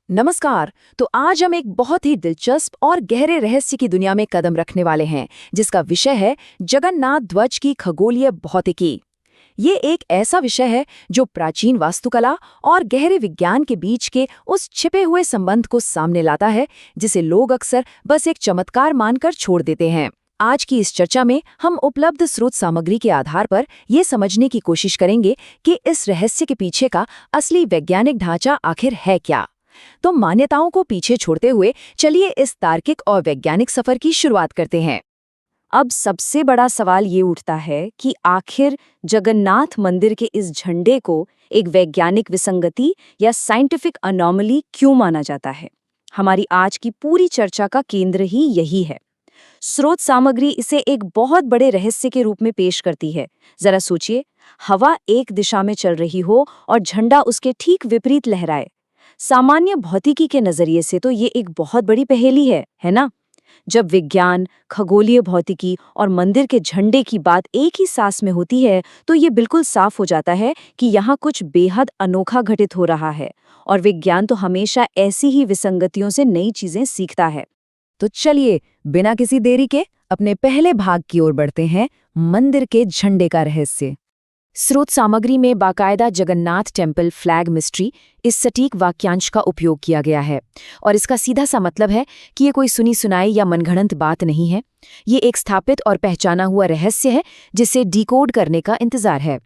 नमस्कार। तो आज हम एक बहुत ही दिलचस्प और गहरे रहस्य की दुनिया में कदम रखने वाले हैं, जिसका विषय है जगन्नाथ ध्वज की खगोलीय भौतिकी। ये एक ऐसा विषय है जो प्राचीन वास्तुकला और गहरे विज्ञान के बीच के उस छिपे हुए संबंध को सामने लाता है, जिसे लोग अक्सर बस एक चमत्कार मानकर छोड़ देते हैं। आज की इस चर्चा में हम उपलब्ध स्रोत सामग्री के आधार पर ये समझने की कोशिश करेंगे कि इस रहस्य के पीछे का असली वैज्ञानिक ढांचा आखिर है क्या। तो मान्यताओं को पीछे छोड़ते हुए चलिए इस तार्किक और वैज्ञानिक सफर की शुरुआत करते हैं। अब सबसे बड़ा सवाल ये उठता है कि आखिर जगन्नाथ मंदिर के इस झंडे को एक वैज्ञानिक विसंगति या साइंटिफिक अनोमली क्यों माना जाता है। हमारी आज की पूरी चर्चा का केंद्र ही यही है। स्रोत सामग्री इसे एक बहुत बड़े रहस्य के रूप में पेश करती है। जरा सोचिए, हवा एक दिशा में चल रही हो और झंडा उसके ठीक विपरीत लहराए। सामान्य भौतिकी के नजरिए से तो ये एक बहुत बड़ी पहेली है ना? जब विज्ञान, खगोलीय भौतिकी और मंदिर के झंडे की बात एक ही सांस में होती है, तो ये बिल्कुल साफ हो जाता है कि यहाँ कुछ बेहद अनोखा घटित हो रहा है। और विज्ञान तो हमेशा ऐसी ही विसंगतियों से नई चीजें सीखता है। तो चलिए बिना किसी देरी के अपने पहले भाग की ओर बढ़ते हैं, मंदिर के झंडे का रहस्य। स्रोत सामग्री में बाकायदा जगन्नाथ टेम्पल फ्लैग मिस्ट्री इस सटीक वाक्यांश का उपयोग किया गया है, और इसका सीधा सा मतलब है कि ये कोई सुनी सुनाई या मनगढ़ंत बात नहीं है। ये एक स्थापित और पहचाना हुआ रहस्य है जिसे डिकोड करने का इंतजार है।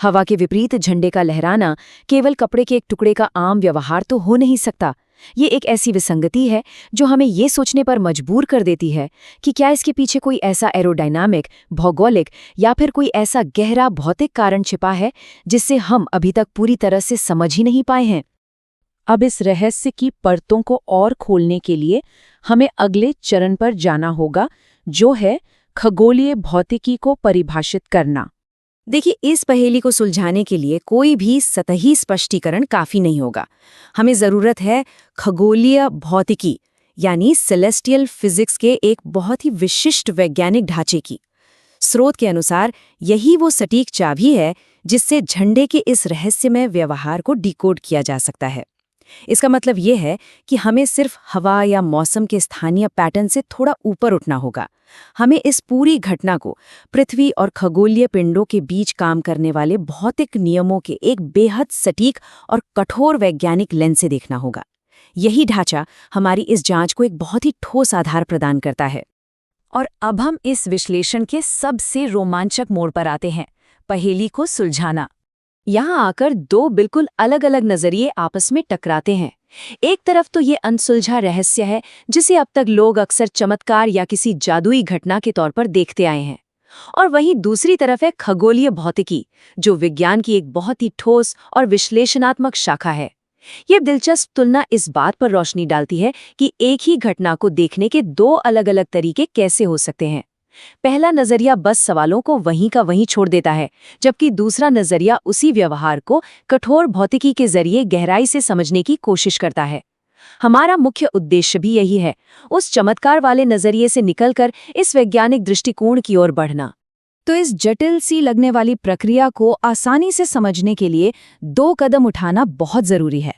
हवा के विपरीत झंडे का लहराना केवल कपड़े के एक टुकड़े का आम व्यवहार तो हो नहीं सकता। ये एक ऐसी विसंगति है जो हमें ये सोचने पर मजबूर कर देती है कि क्या इसके पीछे कोई ऐसा एरोडायनामिक, भौगोलिक या फिर कोई ऐसा गहरा भौतिक कारण छिपा है जिससे हम अभी तक पूरी तरह से समझ ही नहीं पाए हैं। अब इस रहस्य की परतों को और खोलने के लिए हमें अगले चरण पर जाना होगा, जो है खगोलीय भौतिकी को परिभाषित करना। देखिए, इस पहेली को सुलझाने के लिए कोई भी सतही स्पष्टीकरण काफी नहीं होगा। हमें जरूरत है खगोलीय भौतिकी यानी सेलेस्टियल फिजिक्स के एक बहुत ही विशिष्ट वैज्ञानिक ढांचे की। स्रोत के अनुसार यही वो सटीक चाबी है जिससे झंडे के इस रहस्यमय व्यवहार को डिकोड किया जा सकता है। इसका मतलब ये है कि हमें सिर्फ हवा या मौसम के स्थानीय पैटर्न से थोड़ा ऊपर उठना होगा। हमें इस पूरी घटना को पृथ्वी और खगोलीय पिंडों के बीच काम करने वाले भौतिक नियमों के एक बेहद सटीक और कठोर वैज्ञानिक लेंस से देखना होगा। यही ढांचा हमारी इस जांच को एक बहुत ही ठोस आधार प्रदान करता है। और अब हम इस विश्लेषण के सबसे रोमांचक मोड़ पर आते हैं, पहेली को सुलझाना। यहाँ आकर दो बिल्कुल अलग अलग नजरिए आपस में टकराते हैं। एक तरफ तो ये अनसुलझा रहस्य है जिसे अब तक लोग अक्सर चमत्कार या किसी जादुई घटना के तौर पर देखते आए हैं, और वहीं दूसरी तरफ है खगोलीय भौतिकी, जो विज्ञान की एक बहुत ही ठोस और विश्लेषणात्मक शाखा है। ये दिलचस्प तुलना इस बात पर रोशनी डालती है कि एक ही घटना को देखने के दो अलग अलग तरीके कैसे हो सकते हैं। पहला नजरिया बस सवालों को वहीं का वहीं छोड़ देता है, जबकि दूसरा नजरिया उसी व्यवहार को कठोर भौतिकी के जरिए गहराई से समझने की कोशिश करता है। हमारा मुख्य उद्देश्य भी यही है, उस चमत्कार वाले नजरिए से निकलकर इस वैज्ञानिक दृष्टिकोण की ओर बढ़ना। तो इस जटिल सी लगने वाली प्रक्रिया को आसानी से समझने के लिए दो कदम उठाना बहुत जरूरी है।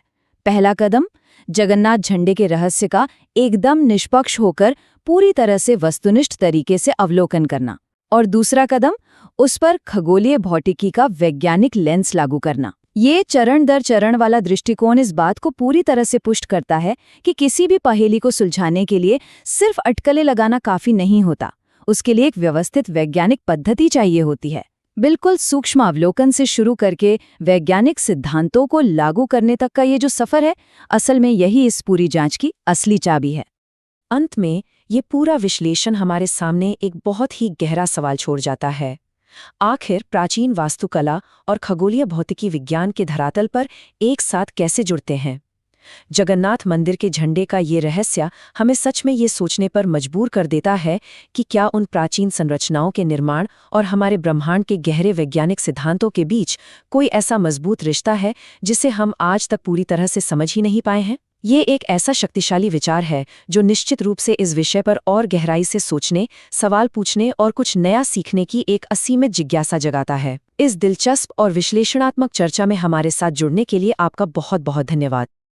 पहला कदम, जगन्नाथ झंडे के रहस्य का एकदम निष्पक्ष होकर पूरी तरह से वस्तुनिष्ठ तरीके से अवलोकन करना, और दूसरा कदम, उस पर खगोलीय भौतिकी का वैज्ञानिक लेंस लागू करना। ये चरण दर चरण वाला दृष्टिकोण इस बात को पूरी तरह से पुष्ट करता है कि किसी भी पहेली को सुलझाने के लिए सिर्फ अटकलें लगाना काफी नहीं होता। उसके लिए एक व्यवस्थित वैज्ञानिक पद्धति चाहिए होती है। बिल्कुल सूक्ष्म अवलोकन से शुरू करके वैज्ञानिक सिद्धांतों को लागू करने तक का ये जो सफर है, असल में यही इस पूरी जांच की असली चाबी है। अंत में ये पूरा विश्लेषण हमारे सामने एक बहुत ही गहरा सवाल छोड़ जाता है। आखिर प्राचीन वास्तुकला और खगोलीय भौतिकी विज्ञान के धरातल पर एक साथ कैसे जुड़ते हैं? जगन्नाथ मंदिर के झंडे का ये रहस्य हमें सच में ये सोचने पर मजबूर कर देता है कि क्या उन प्राचीन संरचनाओं के निर्माण और हमारे ब्रह्मांड के गहरे वैज्ञानिक सिद्धांतों के बीच कोई ऐसा मजबूत रिश्ता है जिसे हम आज तक पूरी तरह से समझ ही नहीं पाए हैं। ये एक ऐसा शक्तिशाली विचार है जो निश्चित रूप से इस विषय पर और गहराई से सोचने, सवाल पूछने और कुछ नया सीखने की एक असीमित जिज्ञासा जगाता है। इस दिलचस्प और विश्लेषणात्मक चर्चा में हमारे साथ जुड़ने के लिए आपका बहुत बहुत धन्यवाद।